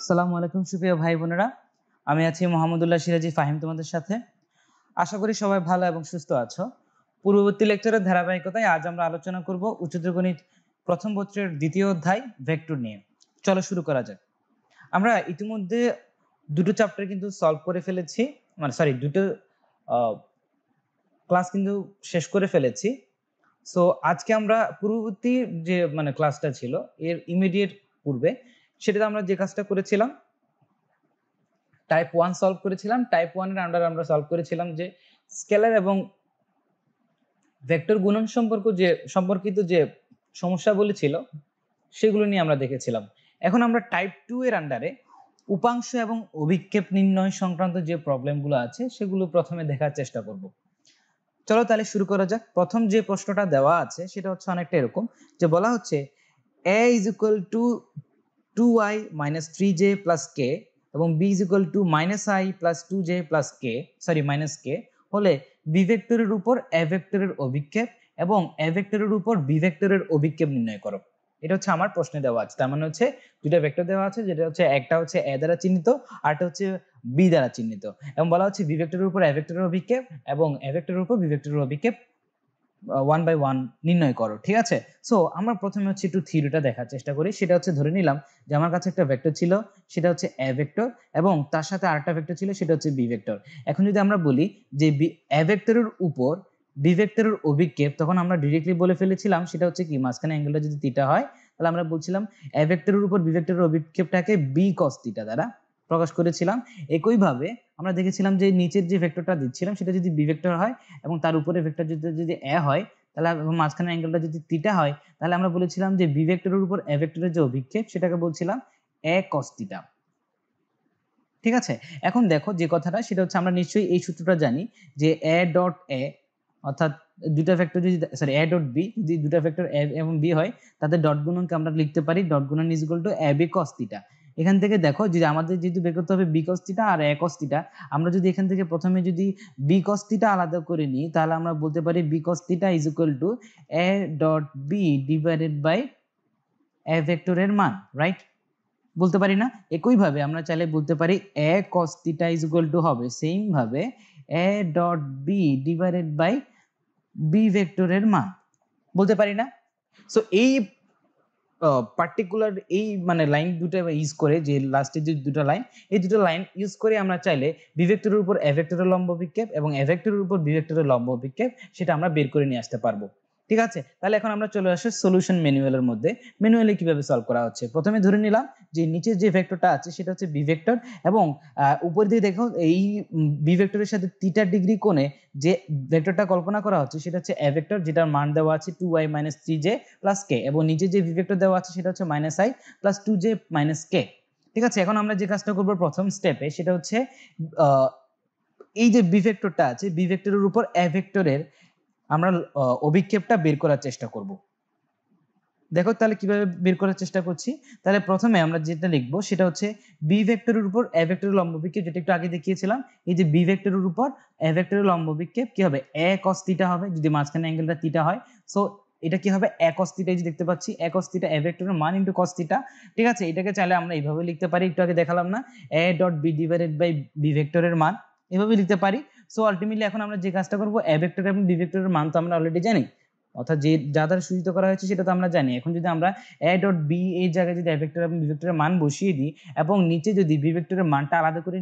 আসসালামু আলাইকুম সুপ্রিয় ভাই বোনেরা, আমি আছি মোহাম্মদুল্লাহ সিরাজি ফাহিম তোমাদের সাথে। আশা করি সবাই ভালো এবং সুস্থ আছো। পূর্ববর্তী লেকচারের ধারাবাহিকতায় আজ আমরা আলোচনা করব উচ্চতর গণিত প্রথম পত্রের দ্বিতীয় অধ্যায় ভেক্টর নিয়ে। চলো শুরু করা যাক। আমরা ইতিমধ্যে দুটো চ্যাপ্টার কিন্তু সলভ করে ফেলেছি, দুটো ক্লাস কিন্তু শেষ করে ফেলেছি। সো আজকে আমরা পূর্ববর্তী যে ক্লাসটা ছিল এর ইমিডিয়েট পূর্বে সেটাতে আমরা যে কাজটা করেছিলাম টাইপ 1 সলভ করেছিলাম। টাইপ 1 এর আন্ডারে আমরা সলভ করেছিলাম যে স্কেলার এবং ভেক্টর গুণন সম্পর্কিত যে সমস্যাগুলি ছিল সেগুলো নিয়ে আমরা দেখেছিলাম। এখন আমরা টাইপ 2 এর আন্ডারে উপাংশ এবং অভিক্ষেপ নির্ণয় সংক্রান্ত যে প্রবলেমগুলো আছে সেগুলো প্রথমে দেখার চেষ্টা করব। চলো তাহলে শুরু করা যাক। প্রথম যে প্রশ্নটা দেওয়া আছে সেটা হচ্ছে অনেকটা এরকম, যে বলা হচ্ছে a is equal to 2i minus 3j plus k এবং b is equal to minus i plus 2j plus k minus k হলে b ভেক্টরের উপর a ভেক্টরের অভিক্ষেপ এবং a ভেক্টরের উপর b ভেক্টরের অভিক্ষেপ নির্ণয় করো। এটা হচ্ছে আমার প্রশ্নে দেওয়া আছে। তার মানে হচ্ছে দুটো ভেক্টর দেওয়া আছে, যেটা হচ্ছে একটা হচ্ছে a দ্বারা চিহ্নিত আর একটা হচ্ছে b দ্বারা চিহ্নিত, এবং বলা হচ্ছে b ভেক্টরের উপর a ভেক্টরের অভিক্ষেপ এবং a ভেক্টরের উপর b ভেক্টরের অভিক্ষেপ 1 by 1 নির্ণয় করো। ঠিক আছে, সো আমরা প্রথমে হচ্ছে একটু থিওরিটা দেখার চেষ্টা করি। সেটা হচ্ছে ধরে নিলাম যে আমার কাছে একটা ভেক্টর ছিল, সেটা হচ্ছে a ভেক্টর, এবং তার সাথে আরেকটা ভেক্টর ছিল, সেটা হচ্ছে b ভেক্টর। এখন যদি আমরা বলি যে a ভেক্টরের উপর b ভেক্টরের অভিক্ষেপ, তখন আমরা ডিরেক্টলি বলে ফেলেছিলাম সেটা হচ্ছে কি, মাঝখানে অ্যাঙ্গেলটা যদি থিটা হয় তাহলে আমরা বলছিলাম a ভেক্টরের উপর b ভেক্টরের অভিক্ষেপটাকে b cos থিটা দ্বারা প্রকাশ করেছিলাম। একইভাবে আমরা দেখেছিলাম যে নিচের যে ভেক্টরটা দিচ্ছিলাম সেটা যদি b ভেক্টর হয় এবং তার উপরে ভেক্টর যদি a হয়, তাহলে মাঝখানে অ্যাঙ্গেলটা যদি থিটা হয়, তাহলে আমরা বলেছিলাম যে b ভেক্টরের উপর a ভেক্টরের যে অভিক্ষেপ সেটাকে বলছিলাম a cos থিটা। ঠিক আছে, এখন দেখো যে কথাটা সেটা হচ্ছে আমরা নিশ্চয়ই এই সূত্রটা জানি যে a ডট a অর্থাৎ দুটা ভেক্টর যদি a ডট b যদি দুটা ভেক্টর a এবং b হয়, তাদের ডট গুণনকে আমরা লিখতে পারি ডট গুণন is equal two ab cos theta. এখান থেকে দেখো যে আমাদের যেহেতু বের করতে হবে b cos থিটা আর a cos থিটা, আমরা যদি এখান থেকে প্রথমে যদি b cos থিটা আলাদা করে নিই তাহলে আমরা বলতে পারি b cos theta is equal to a dot b divided by a ভেক্টরের মান, রাইট? বলতে পারি না? একইভাবে আমরা চাইলে বলতে পারি a cos theta is equal to হবে সেম ভাবে a dot b divided by b ভেক্টরের মান, বলতে পারি না? সো এই পার্টিকুলার এই লাইন দুটো ইউজ করে, যে লাস্টের যে দুটো লাইন, এই দুটো লাইন ইউজ করে আমরা চাইলে বি ভেক্টরের উপর a ভেক্টরের লম্ব অভিক্ষেপ এবং a ভেক্টরের উপর b ভেক্টরের লম্ব অভিক্ষেপ সেটা আমরা বের করে নিয়ে আসতে পারবো। ঠিক আছে, তাহলে এখন আমরা চলে আসি সলিউশন ম্যানুয়ালের মধ্যে। ম্যানুয়ালি কিভাবে সলভ করা হচ্ছে, প্রথমে ধরে নিলাম যে নিচে যে ভেক্টরটা আছে সেটা হচ্ছে বি ভেক্টর, এবং উপর দিয়ে দেখো এই বি ভেক্টরের সাথে থিটা ডিগ্রি কোণে যে ভেক্টরটা কল্পনা করা হচ্ছে সেটা হচ্ছে a ভেক্টর, যেটার মান দেওয়া আছে 2i - 3j + k, এবং নিচে যে ভি ভেক্টর দেওয়া আছে সেটা হচ্ছে -i + 2j - k। ঠিক আছে, এখন আমরা যে কাজটা করব প্রথম স্টেপে সেটা হচ্ছে এই যে বি ভেক্টরটা আছে, বি ভেক্টরের উপর a ভেক্টরের আমরা অভিক্ষেপটা বের করার চেষ্টা করব। দেখো তাহলে কিভাবে বের করার চেষ্টা করছি। তাহলে প্রথমে আমরা যেটা লিখবো সেটা হচ্ছে বি ভেক্টরের উপর a ভেক্টরের লম্ব অভিক্ষেপ, যেটা একটু আগে দেখিয়েছিলাম। এই যে বি ভেক্টরের উপর a ভেক্টরের লম্ব অভিক্ষেপ কি হবে, a cos থিটা হবে যদি মাঝখানে অ্যাঙ্গেলটা থিটা হয়। সো এটা কি হবে, a cos থিটা, এই যে দেখতে পাচ্ছি a cos থিটা a ভেক্টরের মান ইনটু cos থিটা। ঠিক আছে, এটাকে চাইলে আমরা এইভাবে লিখতে পারি, একটু আগে দেখালাম না, a dot b divided by b ভেক্টরের মান, এভাবে লিখতে পারি। সো আলটিমেটলি এখন আমরা যে কাজটা করব, a ভেক্টর এবং b ভেক্টরের মান তো আমরা অলরেডি জানি, অর্থাৎ যে যা দ্বারা সূচিত করা হয়েছে সেটা তো আমরা জানি। এখন যদি আমরা a ডট b এই জায়গায় যদি a ভেক্টর এবং b ভেক্টরের মান বসিয়ে দিই এবং নিচে যদি b ভেক্টরের মানটা আলাদা করে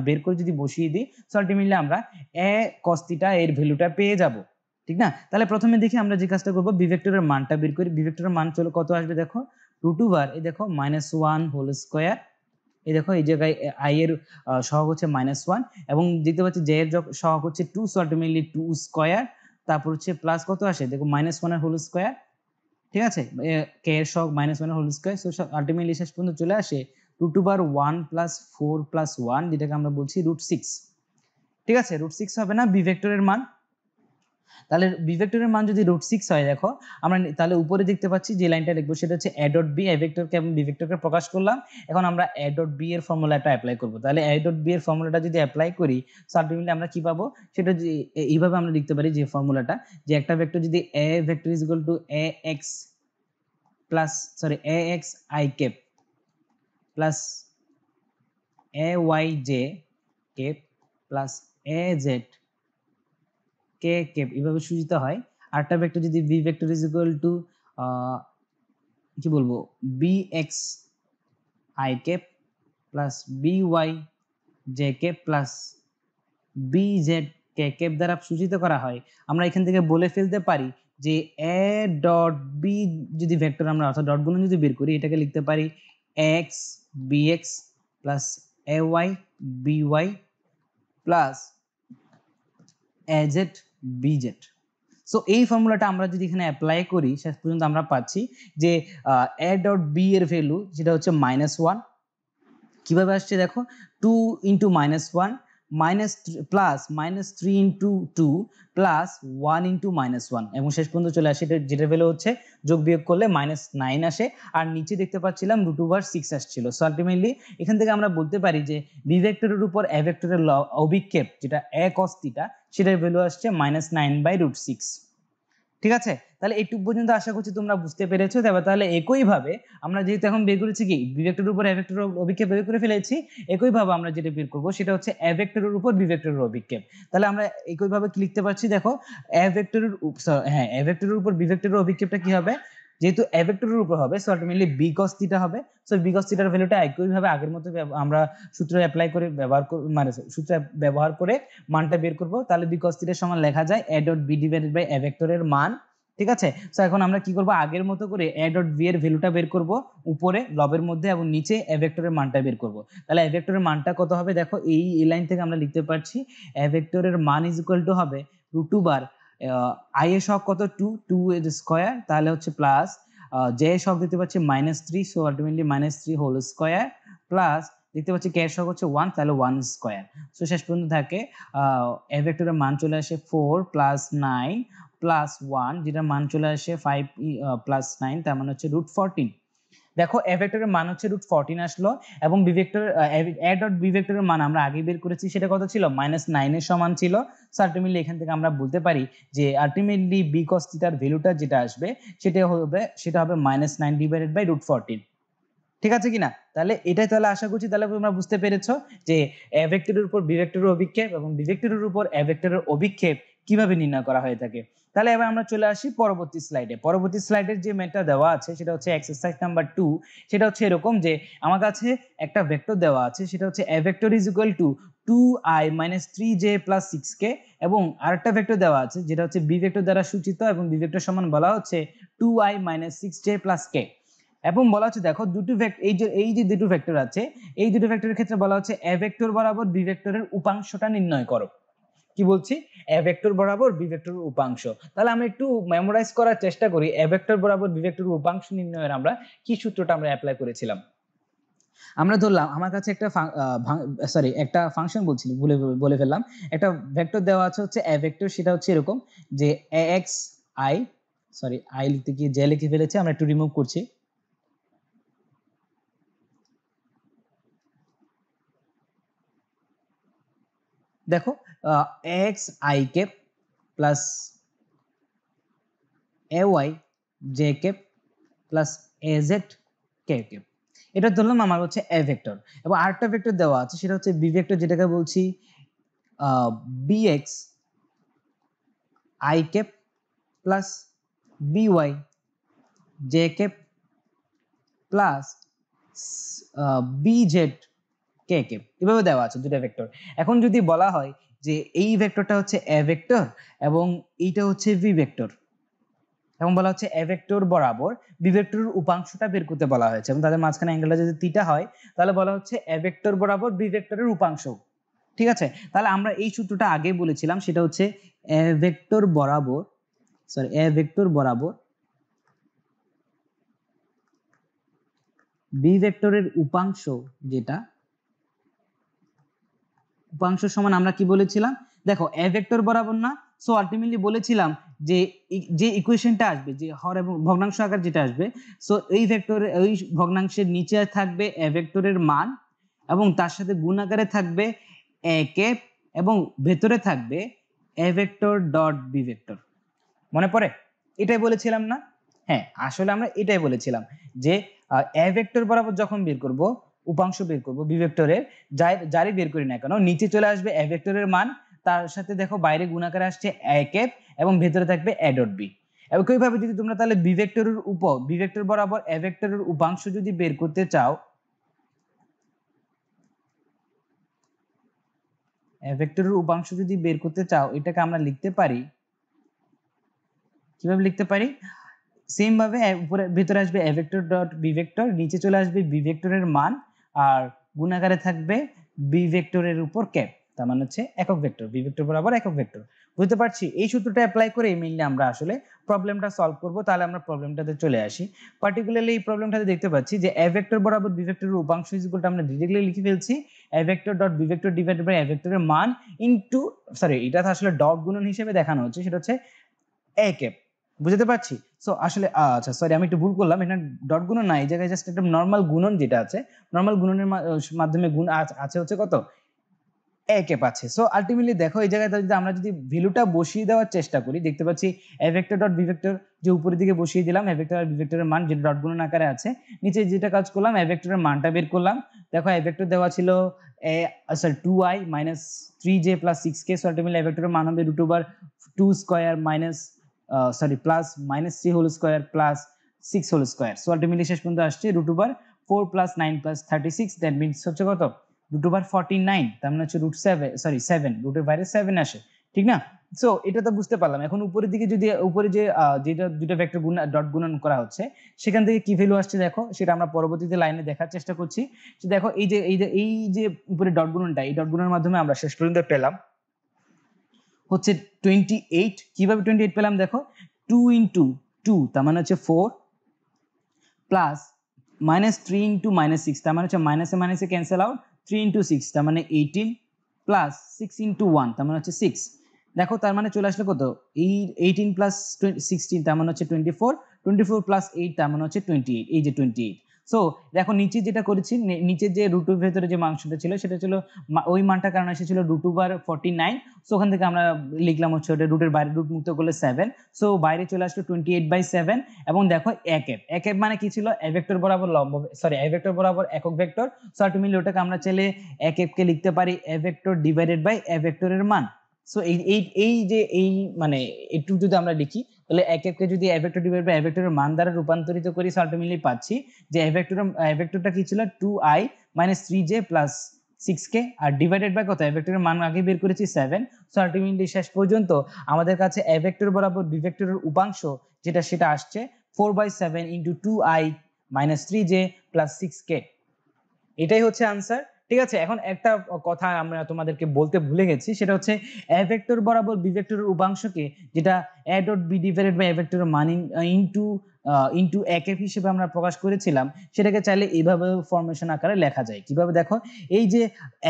বের করে যদি বসিয়ে দিই, সো আলটিমেটলি আমরা a cos থিটা এর ভ্যালুটা পেয়ে যাব। ঠিক না? তাহলে প্রথমে দেখি আমরা যে কাজটা করব, b ভেক্টরের মানটা বের করি। b ভেক্টরের মান চলো কত আসবে, দেখো √, এই দেখো -1 হোল স্কয়ার, এই দেখো এই জায়গায় i এর সহগ হচ্ছে -1, এবং দেখতে পাচ্ছি j এর সহগ হচ্ছে 2, সো আলটিমেটলি 2 স্কয়ার, তারপর হচ্ছে প্লাস কত আসে দেখো -1 এর হোল স্কয়ার। ঠিক আছে, k এর সহগ -1 এর হোল স্কয়ার, সো আলটিমেটলি শেষ পর্যন্ত চলে আসে √1 + 4 + 1, যেটাকে আমরা বলছি √6। ঠিক আছে, √6 হবে না বি ভেক্টরের মান? তাহলে বি ভেক্টরের মান যদি √6 হয়, দেখো আমরা তাহলে উপরে দেখতে পাচ্ছি যে লাইনটা লিখবো সেটা হচ্ছে a ডট b, a ভেক্টরকে এবং b ভেক্টরকে প্রকাশ করলাম। এখন আমরা a ডট b এর ফর্মুলাটা অ্যাপ্লাই করব। তাহলে a ডট b এর ফর্মুলাটা যদি অ্যাপ্লাই করি, সো আলটিমেটলি আমরা কি পাবো, সেটা যে এইভাবে আমরা লিখতে পারি যে ফর্মুলাটা, যে একটা ভেক্টর যদি a vector is equal to ax i cap plus a y j cap plus a z k cap এভাবে সূচিত হয়। আরেকটা ভেক্টর যদি b vector is equal to কি বলবো b x i cap plus b y j cap plus b z k cap দ্বারা সূচিত করা হয়, আমরা এখান থেকে বলে ফেলতে পারি যে এ ডট বি যদি ভেক্টর আমরা অর্থাৎ ডট গুলো যদি বের করি, এটাকে লিখতে পারি x b x plus a y b y plus a z b z. So এই ফর্মুলাটা আমরা যদি এখানে অ্যাপ্লাই করি, শেষ পর্যন্ত আমরা পাচ্ছি যে এ ডট বি এর ভ্যালু যেটা হচ্ছে -1। কিভাবে আসছে দেখো, 2 into -1 minus plus -3 into 2 plus 1 into -1 এবং শেষ পর্যন্ত চলে আসে যেটা ভ্যালু হচ্ছে যোগ বিয়োগ করলে -9 আসে। আর নিচে দেখতে পাচ্ছিলাম √6 আসছিল। সো আলটিমেটলি এখান থেকে আমরা বলতে পারি যে বি ভেক্টরের উপর এ ভেক্টরের অভিক্ষেপ যেটা a cos θ সেটার ভ্যালু আসছে -9/√6। ঠিক আছে, তাহলে এইটুকু পর্যন্ত আশা করছি তোমরা বুঝতে পেরেছো। তাহলে একইভাবে আমরা যেহেতু এখন বের করেছি কি বি ভেক্টরের উপর এ ভেক্টরের অভিক্ষেপ বের করে ফেলেছি, একইভাবে আমরা যেটা বের করব সেটা হচ্ছে এ ভেক্টরের উপর বি ভেক্টরের অভিক্ষেপ। তাহলে আমরা একইভাবে কি লিখতে পারছি দেখো, এ ভেক্টরের এ ভেক্টরের উপর বি ভেক্টরের অভিক্ষেপটা কি হবে, যেহেতু এ ভেক্টরের উপর হবে সো আলটিমেটলি বি cos θ হবে। সো বি cos θ এর ভ্যালুটা একইভাবে আগের মতো আমরা সূত্র অ্যাপ্লাই করে মানে সূত্র ব্যবহার করে মানটা বের করব। তাহলে বি cos θ এর সমান লেখা যায় a dot b divided by a ভেক্টরের মান। ঠিক আছে, সো এখন আমরা কি করব, আগের মতো করে a ডট বি এর ভ্যালুটা বের করব উপরে লবের মধ্যে এবং নিচে এ ভেক্টরের মানটা বের করব। তাহলে এ ভেক্টরের মানটা কত হবে দেখো, এই লাইন থেকে আমরা লিখতে পারছি এ ভেক্টরের মান ইজ ইকুয়াল টু হবে √2 আই এর সহগ কত 2 এর স্কয়ার, তাহলে হচ্ছে প্লাস জে এর সহগ দিতে পাচ্ছি -3 so ultimately -3 whole square plus দেখতে পাচ্ছি কে এর সহগ হচ্ছে 1 তাহলে 1 স্কয়ার। সো শেষ পর্যন্ত থাকে এ ভেক্টরের মান চলে আসে 4 প্লাস 9 প্লাস 1 যেটা মান চলে আসে 5 প্লাস 9 তার মানে হচ্ছে √14। দেখো এ ভেক্টরের মান হচ্ছে √14 আসলো এবং b vector a dot b ভেক্টরের মান আমরা আগে বের করেছি সেটা কত ছিল, -9 এর সমান ছিল। সো আলটিমেটলি এখান থেকে আমরা বলতে পারি যে আলটিমেটলি বি cos θ এর ভ্যালুটা যেটা আসবে সেটা হবে -9 ডিভাইডেড বাই √14। ঠিক আছে কিনা, তাহলে এটাই তাহলে আশা করছি তাহলে তোমরা বুঝতে পেরেছো যে এ ভেক্টরের উপর বি ভেক্টরের অভিক্ষেপ এবং বি ভেক্টরের উপর এ ভেক্টরের অভিক্ষেপ কিভাবে নির্ণয় করা হয়ে থাকে। তাহলে এবার আমরা চলে আসি পরবর্তী স্লাইডে। পরবর্তী স্লাইডের যে ম্যাথটা দেওয়া আছে সেটা হচ্ছে এক্সারসাইজ নাম্বার 2। সেটা হচ্ছে এরকম যে আমার কাছে একটা ভেক্টর দেওয়া আছে, সেটা হচ্ছে এ vector is equal two 2i - 3j + 6k এবং আরেকটা ভেক্টর দেওয়া আছে যেটা হচ্ছে বি ভেক্টর দ্বারা সূচিত এবং বি ভেক্টর সমান বলা হচ্ছে 2i - 6j + k এবং বলা হচ্ছে দেখো দুটো এই যে দুটো ভেক্টর আছে এই দুটো ভেক্টরের ক্ষেত্রে বলা হচ্ছে এ ভেক্টর বরাবর বি ভেক্টরের উপাংশটা নির্ণয় করো। কি বলছি, এ ভেক্টর বরাবর বি ভেক্টরের উপাংশ। তাহলে আমরা একটু মেমোরাইজ করার চেষ্টা করি এ ভেক্টর বরাবর বি ভেক্টরের উপাংশ নির্ণয়ের আমরা কি সূত্রটা আমরা অ্যাপ্লাই করেছিলাম। আমরা ধরলাম আমার কাছে একটা ফাংশন বলছি বলে ফেললাম, একটা ভেক্টর দেওয়া আছে হচ্ছে এ ভেক্টর, সেটা হচ্ছে এরকম যে ax i লিখতে গিয়ে জে লিখে ফেলেছি, আমরা একটু রিমুভ করছি। দেখো x i cap plus a y j cap plus a z k cap, এটা ধরলাম আমার হচ্ছে এ ভেক্টর। এবং আরেকটা ভেক্টর দেওয়া আছে সেটা হচ্ছে বি ভেক্টর, যেটাকে বলছি b x i cap plus b y j cap plus b z k cap, এভাবে দেওয়া আছে দুটো ভেক্টর। এখন যদি বলা হয় যে এই ভেক্টরটা হচ্ছে এ ভেক্টর এবং এইটা হচ্ছে বি ভেক্টর এবং বলা হচ্ছে এ ভেক্টর বরাবর বি ভেক্টরের উপাংশটা বের করতে বলা হয়েছে এবং তাদের মাঝখানে অ্যাঙ্গেলটা যদি থিটা হয় তাহলে বলা হচ্ছে এ ভেক্টর বরাবর বি ভেক্টরের উপাংশ। ঠিক আছে, তাহলে আমরা এই সূত্রটা আগে বলেছিলাম, সেটা হচ্ছে এ ভেক্টর বরাবর বি ভেক্টরের উপাংশ, যেটা উপাংশ সমান আমরা কি বলেছিলাম দেখো এ ভেক্টর বরাবর না, সো আলটিমেটলি বলেছিলাম যে যে ইকুয়েশনটা আসবে যে হর এবং ভগ্নাংশ আকার যেটা আসবে, সো এই ভেক্টরের ওই ভগ্নাংশের নিচে থাকবে এ ভেক্টরের মান এবং তার সাথে গুণ আকারে থাকবে এ কেপ এবং ভেতরে থাকবে a vector dot b vector. মনে পড়ে এটাই বলেছিলাম না? হ্যাঁ, আসলে আমরা এটাই বলেছিলাম যে এ ভেক্টর বরাবর যখন বের করব উপাংশ বের করব বি ভেক্টরের, যারই বের করি না কেন, নিচে চলে আসবে এ ভেক্টরের মান, তার সাথে দেখো বাইরে গুণাকারে আসছে এ ক্যাপ এবং ভেতরে থাকবে এ ডট বি। একইভাবে যদি তোমরা তাহলে বি ভেক্টরের উপর বি ভেক্টর বরাবর এ ভেক্টরের উপাংশ যদি বের করতে চাও, এ ভেক্টরের উপাংশ যদি বের করতে চাও, এটাকে আমরা লিখতে পারি, কিভাবে লিখতে পারি, সেম ভাবে উপরে ভিতরে আসবে a vector dot b vector, নিচে চলে আসবে বি ভেক্টরের মান আর গুণাকারে থাকবে বি ভেক্টরের উপর ক্যাপ, তার মানে হচ্ছে একক ভেক্টর, বি ভেক্টর বরাবর একক ভেক্টর। বুঝতে পারছি? এই সূত্রটা অ্যাপ্লাই করে মেইনলি আমরা আসলে প্রবলেমটা সলভ করব। তাহলে আমরা প্রবলেমটাতে চলে আসি। পার্টিকুলারলি এই প্রবলেমটাতে দেখতে পাচ্ছি যে এ ভেক্টর বরাবর বি ভেক্টরের উপাংশ ইকুয়ালটা আমরা ডিরেক্টলি লিখে ফেলছি a vector dot b vector divided by a ভেক্টরের মান ইনটু, সরি এটা তো আসলে ডট গুণন হিসেবে দেখানো হচ্ছে, সেটা হচ্ছে এ ক্যাপ। বুঝতে পারছি? সো আসলে আচ্ছা সরি আমি একটু ভুল করলাম, এটা ডট গুণন না, এই জায়গায় জাস্ট একটা নরমাল গুণন যেটা আছে, নরমাল গুণনের মাধ্যমে গুণ আছে হচ্ছে কত, এ ক্যাপ আছে। সো আলটিমেটলি দেখো এই জায়গায় যদি আমরা যদি ভ্যালুটা বসিয়ে দেওয়ার চেষ্টা করি, দেখতে পাচ্ছি a vector dot b vector যে উপরের দিকে বসিয়ে দিলাম এ ভেক্টর আর বি ভেক্টরের মান যেটা ডট গুণন আকারে আছে, নিচে যেটা কাজ করলাম এ ভেক্টরের মানটা বের করলাম। দেখো এ ভেক্টর দেওয়া ছিল sorry 2i - 3j + 6k, so ultimately এ ভেক্টরের মান হবে √2 square minus sorry plus -3 whole square plus 6 whole square. So ultimately শেষ পর্যন্ত আসছে √4 + 9 + 36, দ্যাট মিন্স হচ্ছে কত, √49, তার মানে হচ্ছে √7 রুটের বাইরে 7 আসে, ঠিক না? সো এটা তো বুঝতে পারলাম। এখন উপরের দিকে যদি উপরে যে যেটা দুটো ভেক্টর ডট গুণন করা হচ্ছে সেখান থেকে কি ভ্যালু আসছে দেখো, সেটা আমরা পরবর্তীতে লাইনে দেখার চেষ্টা করছি। দেখো এই যে উপরে ডট গুণনটা, এই ডট গুণনের মাধ্যমে আমরা শেষ পর্যন্ত পেলাম হচ্ছে 28। কিভাবে 28 পেলাম দেখো, 2 × 2 তার মানে হচ্ছে 4 প্লাস -3 × -6 তার মানে হচ্ছে মাইনাসে মাইনাসে ক্যান্সেল আউট, 3 × 6 তার মানে 18 প্লাস 6 × 1 তার মানে হচ্ছে 6। দেখো তার মানে চলে আসলো কত, এই 18 প্লাস 16 তার মানে হচ্ছে 24, 24 প্লাস 8 তার মানে হচ্ছে 28, এই যে 28। সো দেখো নিচে যেটা করেছি, নিচে যে রুটের ভেতরে যে মাংসটা ছিল সেটা ছিল ওই মানটার কারণে এসেছিল √49। সো ওখান থেকে আমরা লিখলাম হচ্ছে ওটা রুটের বাইরে রুট মুক্ত করলে 7, সো বাইরে চলে আসলো 28/7। এবং দেখো এ ক্যাপ মানে কি ছিল, এ ভেক্টর বরাবর লম্ব, সরি এ ভেক্টর বরাবর একক ভেক্টর। সো আলটিমেটলি ওটাকে আমরা চাইলে এ ক্যাপকে লিখতে পারি এ ভেক্টর ডিভাইডেড বাই এ ভেক্টরের মান। সো এই মানে একটু যদি আমরা লিখি তাহলে এ ক্যাপকে যদি এ ভেক্টর ডিভাইডেড বাই এ ভেক্টরের মান দ্বারা রূপান্তরিত করি, সো আলটিমেটলি পাচ্ছি যে এ ভেক্টরটা কি ছিল 2i - 3j + 6k, R divided by কত, এ ভেক্টরের মান আগে বের করেছি 7। সো আলটিমেটলি শেষ পর্যন্ত আমাদের কাছে এ ভেক্টর বরাবর বি ভেক্টরের উপাংশ যেটা সেটা আসছে 4/7 × 2i - 3j + 6k। এটাই হচ্ছে আনসার। ঠিক আছে, এখন একটা কথা আমরা তোমাদেরকে বলতে ভুলে গেছি, সেটা হচ্ছে এ ভেক্টর বরাবর বি ভেক্টরের উপাংশকে, যেটা a dot b divided by a ভেক্টরের মান ইনটু এ ক্যাপ হিসেবে আমরা প্রকাশ করেছিলাম, সেটাকে চাইলে এইভাবে ফরমেশন আকারে লেখা যায়। কিভাবে দেখো, এই যে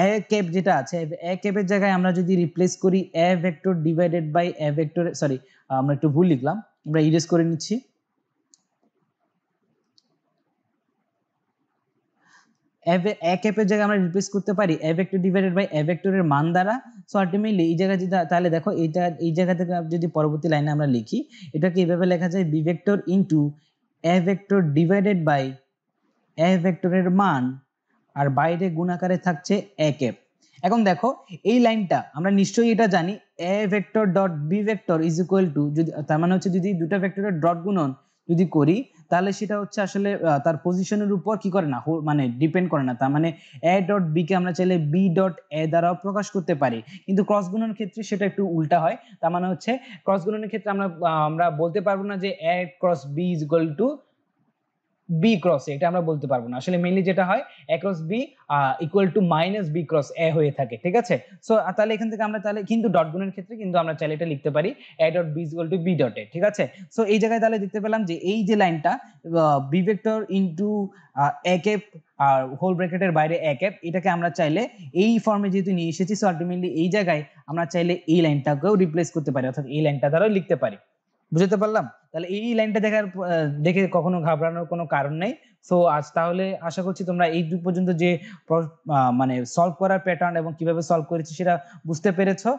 এ ক্যাপ যেটা আছে, এ ক্যাপের জায়গায় আমরা যদি রিপ্লেস করি a vector divided by a vector, sorry আমরা একটু ভুল লিখলাম, আমরা ইরেজ করে নিচ্ছি। এ ক্যাপের জায়গায় আমরা রিপ্লেস করতে পারি এ ভেক্টর ডিভাইডেড বাই এ ভেক্টরের মান দ্বারা। সো আলটিমেটলি এই জায়গায় যদি তাহলে দেখো এই জায়গা থেকে যদি পরবর্তী লাইনে আমরা লিখি, এটাকে এইভাবে লেখা যায় b vector into a vector divided by a ভেক্টরের মান, আর বাইরে গুণ আকারে থাকছে এ ক্যাপ। এখন দেখো এই লাইনটা আমরা নিশ্চয়ই এটা জানি, a vector dot b vector is equal to, যদি তার মানে হচ্ছে যদি দুটো ভেক্টরের ডট গুণন যদি করি তাহলে সেটা হচ্ছে আসলে তার পজিশনের উপর কি করে না, মানে ডিপেন্ড করে না। তার মানে এ ডট বি কে আমরা চাইলে বি ডট এ দ্বারাও প্রকাশ করতে পারি, কিন্তু ক্রস গুণনের ক্ষেত্রে সেটা একটু উল্টা হয়। তার মানে হচ্ছে ক্রস গুণনের ক্ষেত্রে আমরা বলতে পারবো না যে a cross b is equal to b cross a, এটা আমরা বলতে পারবো না। আসলে মেইনলি যেটা হয় a cross b equal to minus b cross a হয়ে থাকে, ঠিক আছে? সো তাহলে এখান থেকে আমরা তাহলে কিন্তু ডট গুণের ক্ষেত্রে কিন্তু আমরা চাইলে এটা লিখতে পারি a dot b equal to b dot a, ঠিক আছে? সো এই জায়গায় তাহলে দেখতে পেলাম যে এই যে লাইনটা B vector into A cap R whole ব্র্যাকেটের বাইরে এ ক্যাপ, এটাকে আমরা চাইলে এই ফর্মে যেহেতু নিয়ে এসেছি, সো আলটিমেটলি এই জায়গায় আমরা চাইলে এই লাইনটাকেও রিপ্লেস করতে পারি, অর্থাৎ এই লাইনটা দ্বারাও লিখতে পারি। বুঝতে পারলাম? তাহলে এই লাইনটা দেখে কখনো ঘাবড়ানোর কোনো কারণ নেই। সো আজ তাহলে আশা করছি তোমরা এই পর্যন্ত যে মানে সলভ করার প্যাটার্ন এবং কিভাবে সলভ করেছি সেটা বুঝতে পেরেছো।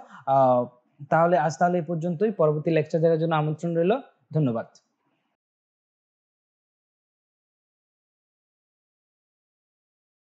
তাহলে আজ এই পর্যন্তই। পরবর্তী লেকচার দেখার জন্য আমন্ত্রণ রইল। ধন্যবাদ।